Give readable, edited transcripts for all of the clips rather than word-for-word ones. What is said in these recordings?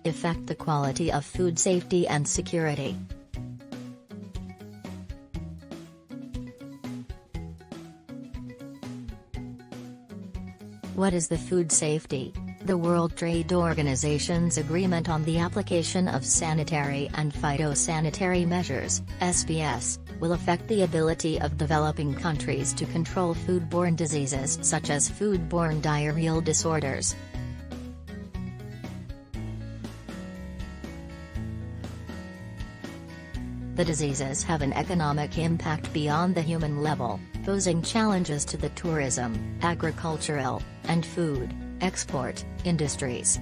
affect the quality of food safety and security. What is the food safety? The World Trade Organization's Agreement on the Application of Sanitary and Phytosanitary Measures, SPS, will affect the ability of developing countries to control foodborne diseases such as foodborne diarrheal disorders. The diseases have an economic impact beyond the human level, posing challenges to the tourism, agricultural, and food export industries.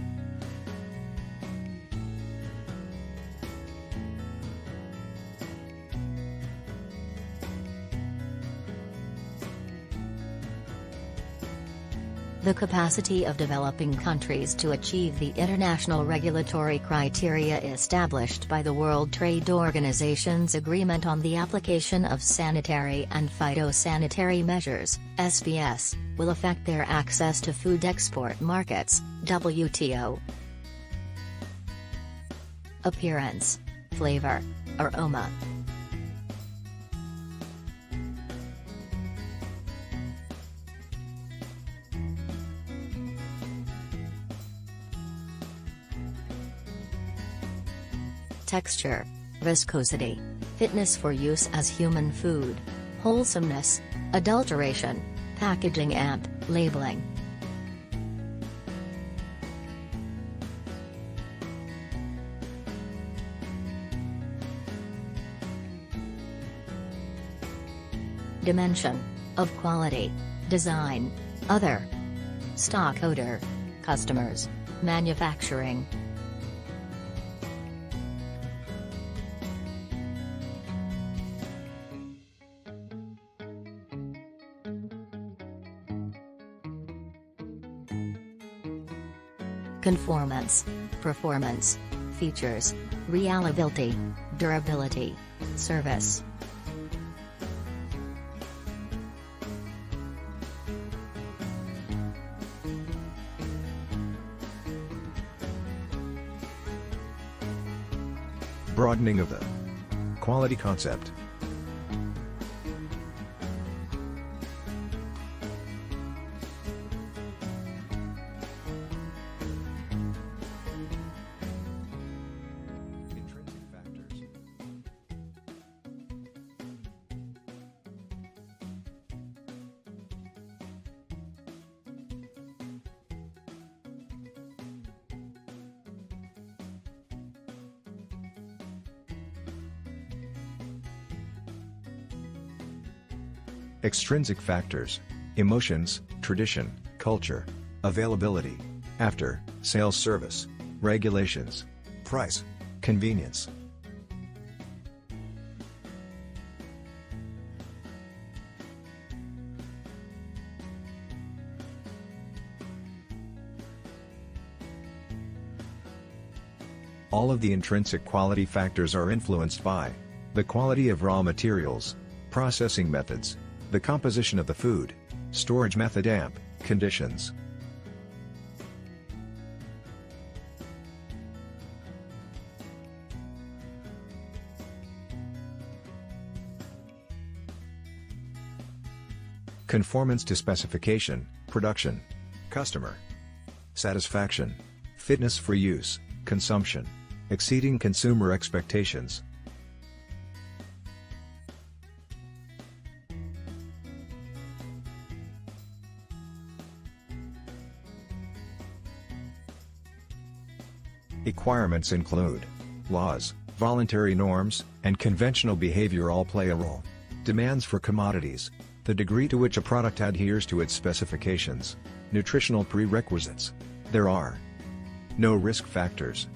The capacity of developing countries to achieve the international regulatory criteria established by the World Trade Organization's Agreement on the Application of Sanitary and Phytosanitary Measures, SPS, will affect their access to food export markets, WTO. Appearance, flavor, aroma. Texture, viscosity, fitness for use as human food, wholesomeness, adulteration, packaging and labeling. Dimension, of quality, design, other. Stock odor, customers, manufacturing. Conformance, performance, features, reliability, durability, service. Broadening of the quality concept. Intrinsic factors. Extrinsic factors: emotions, tradition, culture, availability, after, sales service, regulations, price, convenience. All of the intrinsic quality factors are influenced by the quality of raw materials, processing methods, the composition of the food, storage method and conditions. Conformance to specification, production, customer satisfaction, fitness for use, consumption, exceeding consumer expectations. Requirements include laws, voluntary norms, and conventional behavior all play a role. Demands for commodities, the degree to which a product adheres to its specifications. Nutritional prerequisites. There are no risk factors.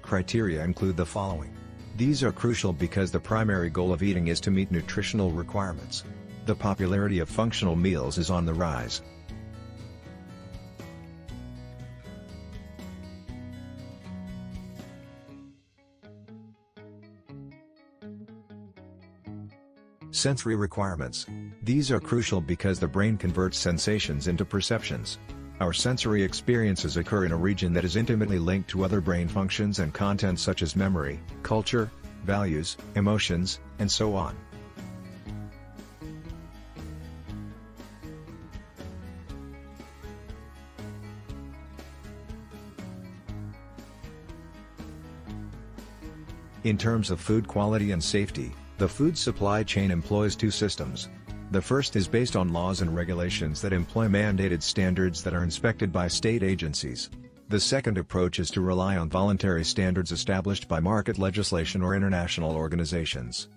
Criteria include the following. These are crucial because the primary goal of eating is to meet nutritional requirements. The popularity of functional meals is on the rise. Sensory requirements. These are crucial because the brain converts sensations into perceptions. Our sensory experiences occur in a region that is intimately linked to other brain functions and content such as memory, culture, values, emotions, and so on. In terms of food quality and safety, the food supply chain employs two systems. The first is based on laws and regulations that employ mandated standards that are inspected by state agencies. The second approach is to rely on voluntary standards established by market legislation or international organizations.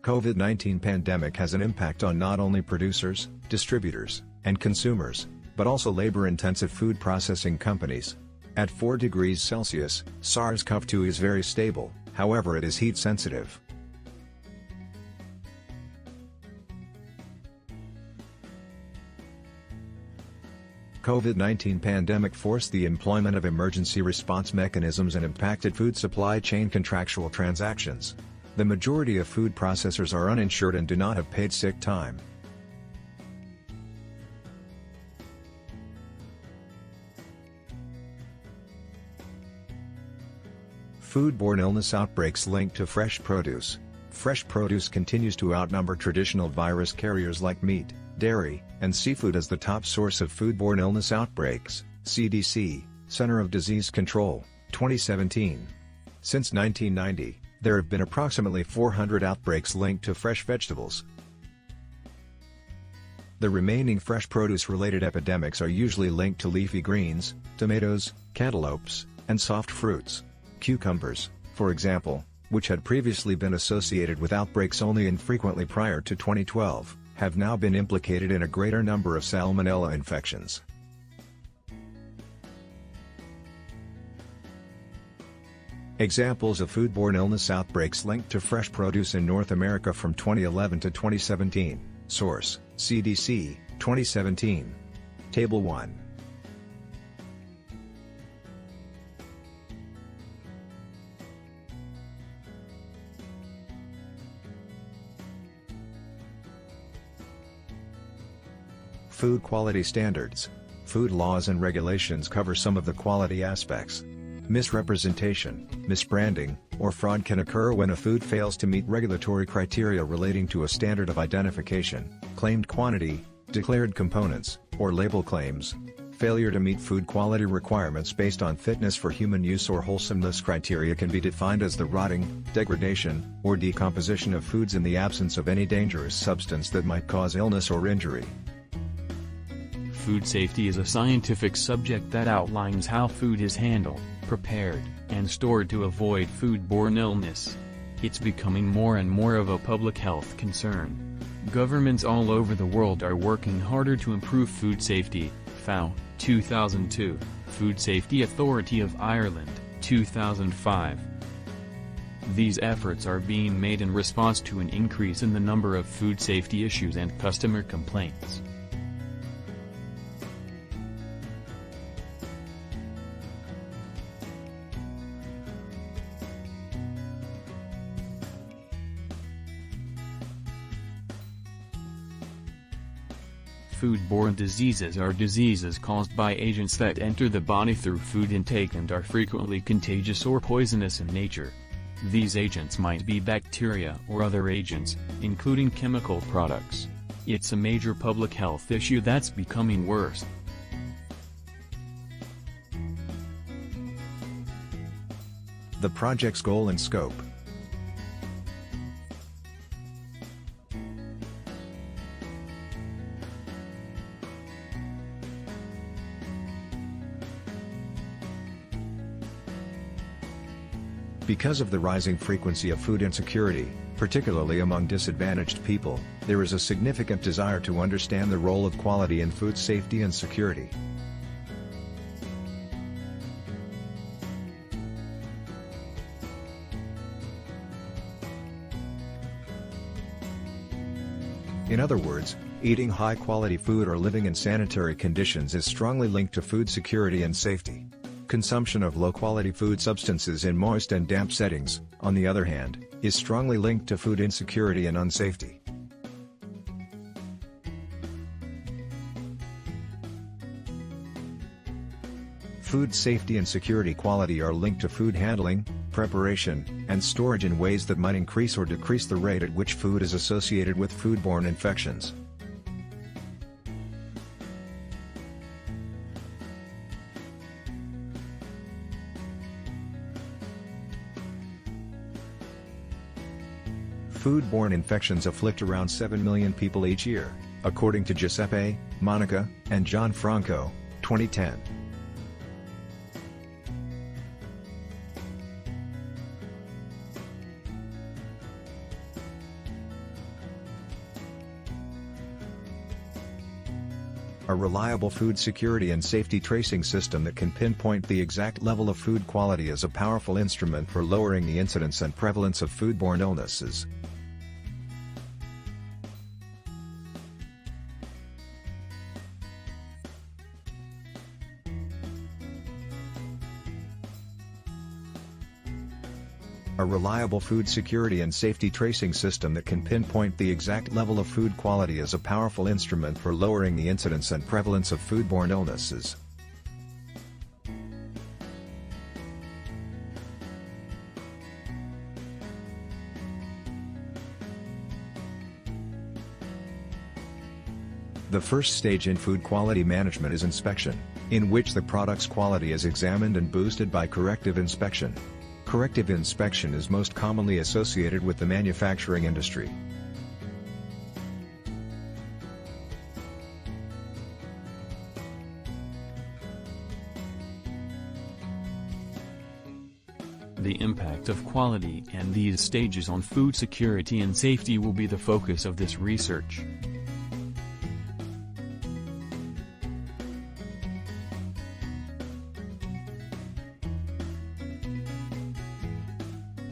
COVID-19 pandemic has an impact on not only producers, distributors, and consumers, but also labor-intensive food processing companies. At 4 degrees Celsius, SARS-CoV-2 is very stable, however it is heat-sensitive. COVID-19 pandemic forced the employment of emergency response mechanisms and impacted food supply chain contractual transactions. The majority of food processors are uninsured and do not have paid sick time. Foodborne illness outbreaks linked to fresh produce. Fresh produce continues to outnumber traditional virus carriers like meat, dairy, and seafood as the top source of foodborne illness outbreaks, CDC, Center of Disease Control, 2017. Since 1990, there have been approximately 400 outbreaks linked to fresh vegetables. The remaining fresh produce-related epidemics are usually linked to leafy greens, tomatoes, cantaloupes, and soft fruits. Cucumbers, for example, which had previously been associated with outbreaks only infrequently prior to 2012, have now been implicated in a greater number of salmonella infections. Examples of foodborne illness outbreaks linked to fresh produce in North America from 2011 to 2017. Source: CDC, 2017. Table 1. Food quality standards. Food laws and regulations cover some of the quality aspects. Misrepresentation, misbranding, or fraud can occur when a food fails to meet regulatory criteria relating to a standard of identification, claimed quantity, declared components, or label claims. Failure to meet food quality requirements based on fitness for human use or wholesomeness criteria can be defined as the rotting, degradation, or decomposition of foods in the absence of any dangerous substance that might cause illness or injury. Food safety is a scientific subject that outlines how food is handled, prepared, and stored to avoid foodborne illness. It's becoming more and more of a public health concern. Governments all over the world are working harder to improve food safety. FAO, 2002, Food Safety Authority of Ireland, 2005. These efforts are being made in response to an increase in the number of food safety issues and customer complaints. Foodborne diseases are diseases caused by agents that enter the body through food intake and are frequently contagious or poisonous in nature. These agents might be bacteria or other agents, including chemical products. It's a major public health issue that's becoming worse. The project's goal and scope. Because of the rising frequency of food insecurity, particularly among disadvantaged people, there is a significant desire to understand the role of quality in food safety and security. In other words, eating high-quality food or living in sanitary conditions is strongly linked to food security and safety. Consumption of low-quality food substances in moist and damp settings, on the other hand, is strongly linked to food insecurity and unsafety. Food safety and security quality are linked to food handling, preparation, and storage in ways that might increase or decrease the rate at which food is associated with foodborne infections. Foodborne infections afflict around 7 million people each year, according to Giuseppe, Monica, and John Franco, 2010. A reliable food security and safety tracing system that can pinpoint the exact level of food quality is a powerful instrument for lowering the incidence and prevalence of foodborne illnesses. A reliable food security and safety tracing system that can pinpoint the exact level of food quality is a powerful instrument for lowering the incidence and prevalence of foodborne illnesses. The first stage in food quality management is inspection, in which the product's quality is examined and boosted by corrective inspection. Corrective inspection is most commonly associated with the manufacturing industry. The impact of quality and these stages on food security and safety will be the focus of this research.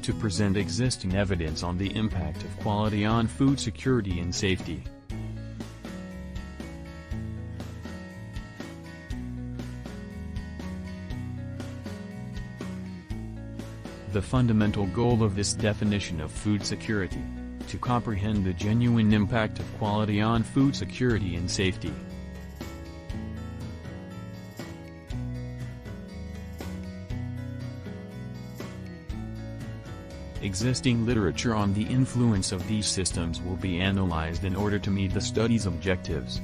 To present existing evidence on the impact of quality on food security and safety. The fundamental goal of this definition of food security, to comprehend the genuine impact of quality on food security and safety. Existing literature on the influence of these systems will be analyzed in order to meet the study's objectives.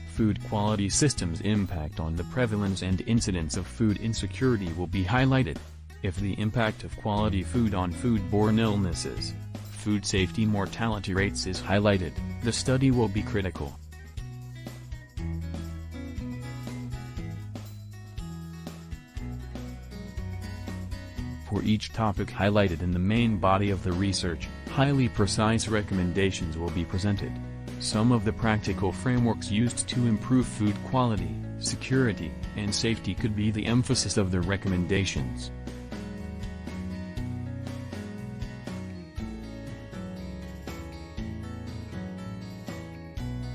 Food quality systems' impact on the prevalence and incidence of food insecurity will be highlighted. If the impact of quality food on foodborne illnesses, food safety mortality rates is highlighted, the study will be critical. For each topic highlighted in the main body of the research, highly precise recommendations will be presented. Some of the practical frameworks used to improve food quality, security, and safety could be the emphasis of the recommendations.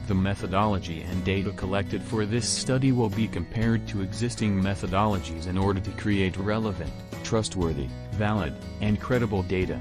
The methodology and data collected for this study will be compared to existing methodologies in order to create relevant, trustworthy, valid, and credible data.